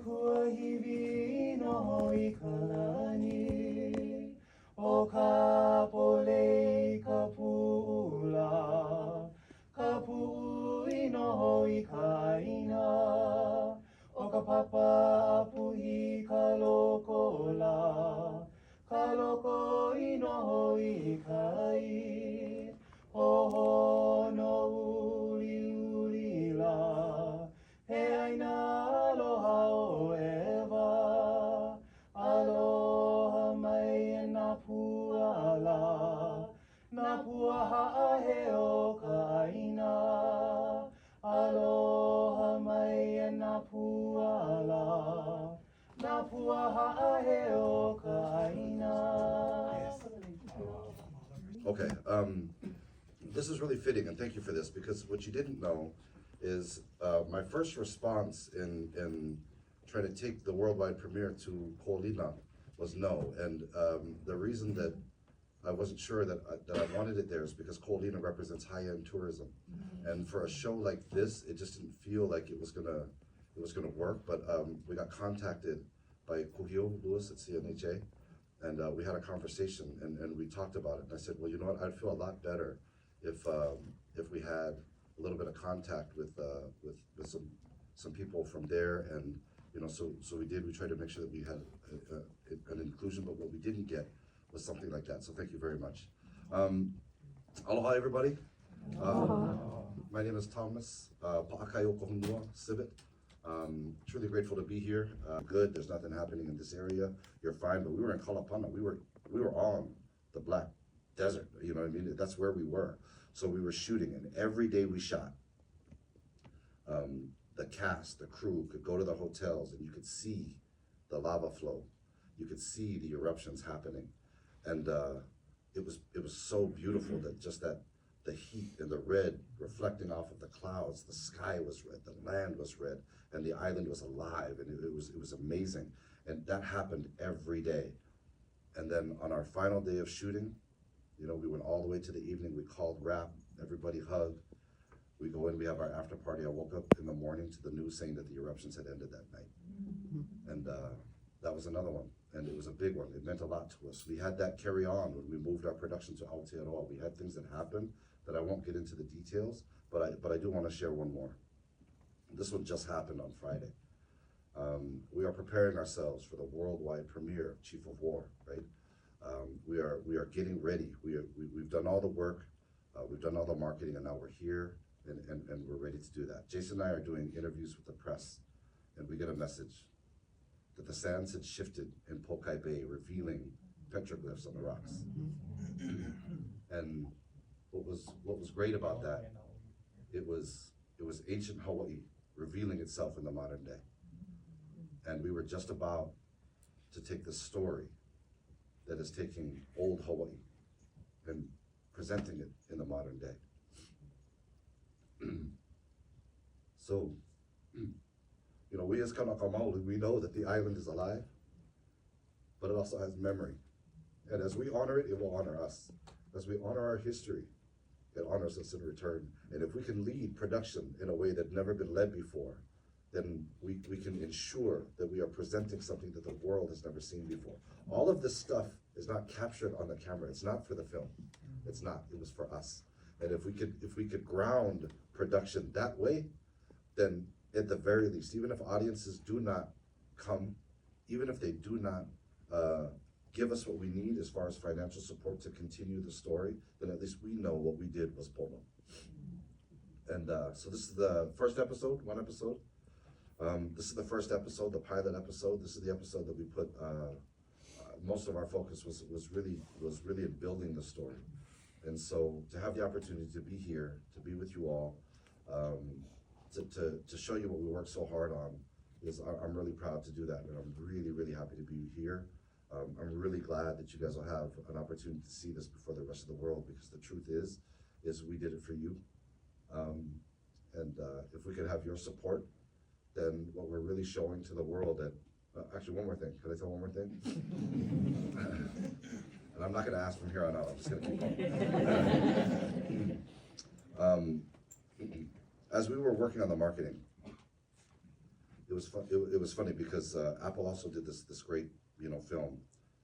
kuahiwi no hoi kalani o ka polei ka pula ka pu'i no hoi ka ina o ka papa apuhi ka loko la ka loko i no hoi kai ho no uli uli la he aina aloha o ewa aloha mai e nā puala nā puaha he o ka aina aloha mai e nā puala nā puaha he o ka aina. Okay, this is really fitting, and thank you for this, because what you didn't know is my first response in trying to take the worldwide premiere to Ko'olina was no, and the reason that I wasn't sure that I wanted it there is because Ko'olina represents high-end tourism, and for a show like this, it just didn't feel like it was gonna work. But we got contacted by Kuhio Lewis at CNHA, and we had a conversation, and we talked about it. And I said, well, you know what? I'd feel a lot better if we had a little bit of contact with some people from there, and you know, so we did. We tried to make sure that we had an inclusion, but what we didn't get was something like that. So thank you very much. Aloha, everybody. My name is Thomas paʻa sibett. Truly grateful to be here. Good. There's nothing happening in this area. You're fine. But we were in Kalapana. We were on the Black Desert. You know what I mean? That's where we were. So we were shooting, and every day we shot. The cast, the crew could go to the hotels, and you could see the lava flow. You could see the eruptions happening, and it was so beautiful that just the heat and the red reflecting off of the clouds, the sky was red, the land was red, and the island was alive, and it was amazing. And that happened every day. And then on our final day of shooting, you know, we went all the way to the evening. We called rap, everybody hugged. We go in, we have our after party. I woke up in the morning to the news saying that the eruptions had ended that night. And that was another one, and it was a big one. It meant a lot to us. We had that carry on when we moved our production to Aotearoa. We had things that happened that I won't get into the details, but I do want to share one more. This one just happened on Friday. We are preparing ourselves for the worldwide premiere of Chief of War, right? We are getting ready. We've done all the work, we've done all the marketing, and now we're here, and we're ready to do that. Jason and I are doing interviews with the press, and we get a message that the sands had shifted in Pokai Bay, revealing petroglyphs on the rocks. And what was great about that, it was ancient Hawaii revealing itself in the modern day. And we were just about to take the story that is taking old Hawaii and presenting it in the modern day. So, you know, we as Kanaka Maoli, we know that the island is alive, but it also has memory. And as we honor it, it will honor us. As we honor our history, it honors us in return. And if we can lead production in a way that's never been led before, then we can ensure that we are presenting something that the world has never seen before. All of this stuff is not captured on the camera. It's not for the film. It's not. It was for us. And if we could ground production that way, then at the very least, even if audiences do not come, even if they do not give us what we need as far as financial support to continue the story, then at least we know what we did was pono. And so this is the first episode, one episode. This is the first episode, the pilot episode. This is the episode that we put, most of our focus was really in building the story. And so to have the opportunity to be here, to be with you all, to show you what we worked so hard on, I'm really proud to do that, and I'm really, really happy to be here. I'm really glad that you guys will have an opportunity to see this before the rest of the world, because the truth is we did it for you. And if we could have your support, then what we're really showing to the world that, actually one more thing, can I tell one more thing? And I'm not gonna ask from here on out, I'm just gonna keep going. As we were working on the marketing, it was fun. It was funny because Apple also did this great film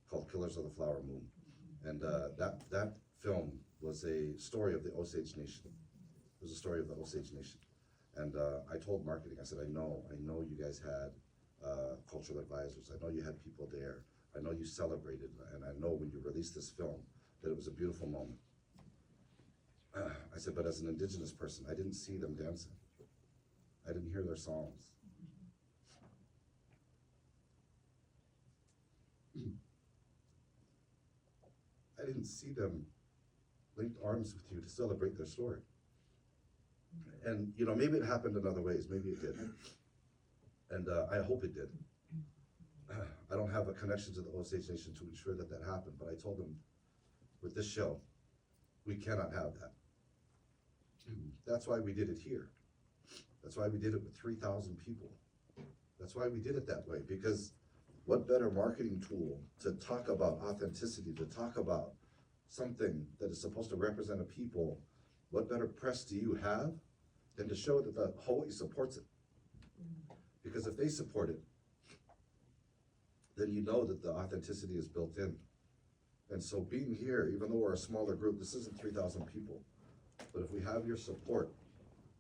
called Killers of the Flower Moon, and that film was a story of the Osage Nation. It was a story of the Osage Nation, and I told marketing, I said, I know you guys had cultural advisors. I know you had people there. I know you celebrated, and I know when you released this film that it was a beautiful moment. I said, but as an indigenous person, I didn't see them dancing. I didn't hear their songs. I didn't see them linked arms with you to celebrate their story. And maybe it happened in other ways. Maybe it did. And I hope it did. I don't have a connection to the Osage Nation to ensure that happened, but I told them, with this show, we cannot have that. That's why we did it here. That's why we did it with 3,000 people. That's why we did it that way, because what better marketing tool to talk about authenticity, to talk about something that is supposed to represent a people, what better press do you have than to show that the Hawaii supports it? Because if they support it, then you know that the authenticity is built in. And so being here, even though we're a smaller group, this isn't 3,000 people, but if we have your support,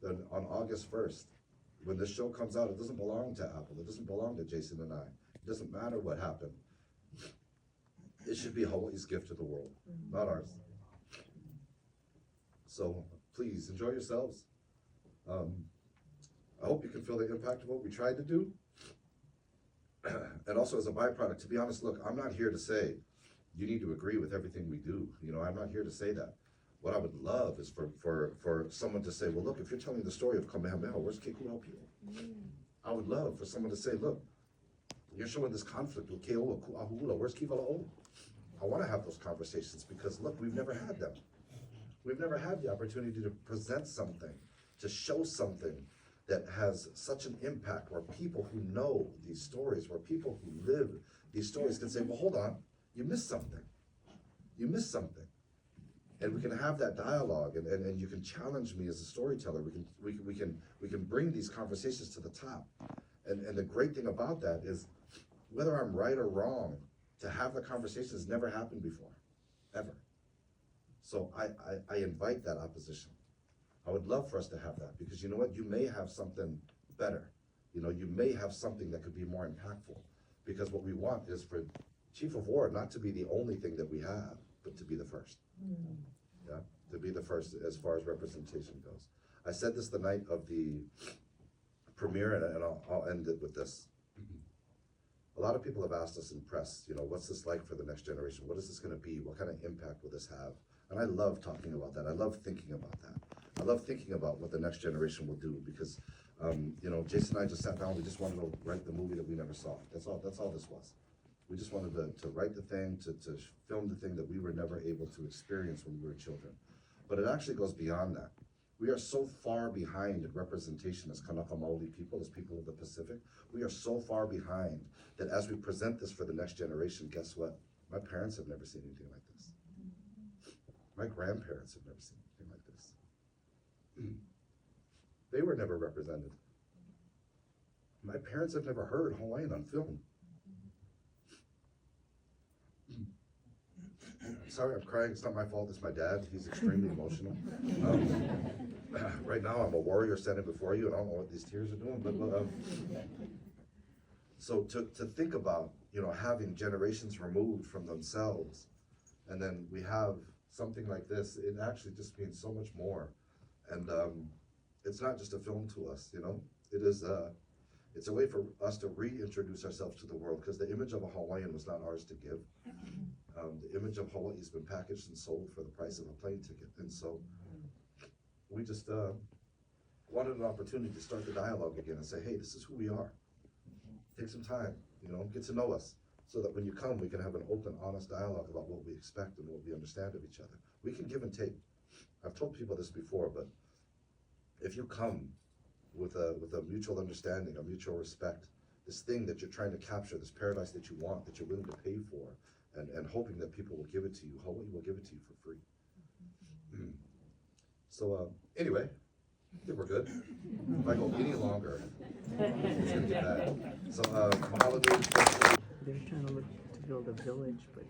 then on August 1st, when this show comes out, it doesn't belong to Apple, it doesn't belong to Jason and I. It doesn't matter what happened. It should be Hawaii's gift to the world, not ours. So please enjoy yourselves. I hope you can feel the impact of what we tried to do. And also as a byproduct, to be honest, look, I'm not here to say you need to agree with everything we do. I'm not here to say that. What I would love is for someone to say, well, look, if you're telling the story of Kamehameha, where's Kekuaopio? I would love for someone to say, look, you're showing this conflict with Keoa, Ku'ahula, where's Kivala'o? I want to have those conversations because, look, we've never had them. We've never had the opportunity to present something, to show something that has such an impact, where people who know these stories, where people who live these stories can say, well, hold on, you missed something. You missed something. And we can have that dialogue, and you can challenge me as a storyteller. We can bring these conversations to the top. And the great thing about that is, whether I'm right or wrong, to have the conversation has never happened before, ever. So I invite that opposition. I would love for us to have that, because you know what? You may have something better. You may have something that could be more impactful, because what we want is for Chief of War not to be the only thing that we have, but to be the first. Yeah, to be the first as far as representation goes. I said this the night of the premiere, and I'll end it with this. A lot of people have asked us in press, what's this like for the next generation? What is this going to be? What kind of impact will this have? And I love talking about that. I love thinking about that. I love thinking about what the next generation will do, because, Jason and I just sat down. We just wanted to write the movie that we never saw. That's all this was. We just wanted to write the thing, to film the thing that we were never able to experience when we were children. But it actually goes beyond that. We are so far behind in representation as Kanaka Maoli people, as people of the Pacific. We are so far behind that as we present this for the next generation, guess what? My parents have never seen anything like this. My grandparents have never seen anything like this. They were never represented. My parents have never heard Hawaiian on film. Sorry, I'm crying. It's not my fault. It's my dad. He's extremely emotional. Right now, I'm a warrior standing before you, and I don't know what these tears are doing. But so to think about, having generations removed from themselves, and then we have something like this, it actually just means so much more. And it's not just a film to us, It is it's a way for us to reintroduce ourselves to the world, because the image of a Hawaiian was not ours to give. The image of Hawaii has been packaged and sold for the price of a plane ticket. And so we just wanted an opportunity to start the dialogue again and say, hey, this is who we are. Take some time, get to know us, so that when you come, we can have an open, honest dialogue about what we expect and what we understand of each other. We can give and take. I've told people this before, but if you come with a mutual understanding, a mutual respect, this thing that you're trying to capture, this paradise that you want, that you're willing to pay for, and hoping that people will give it to you, Hawaii will give it to you for free. So anyway, I think we're good. If I go any longer, it's gonna get bad. So, mahalo nui. They're trying to build a village, but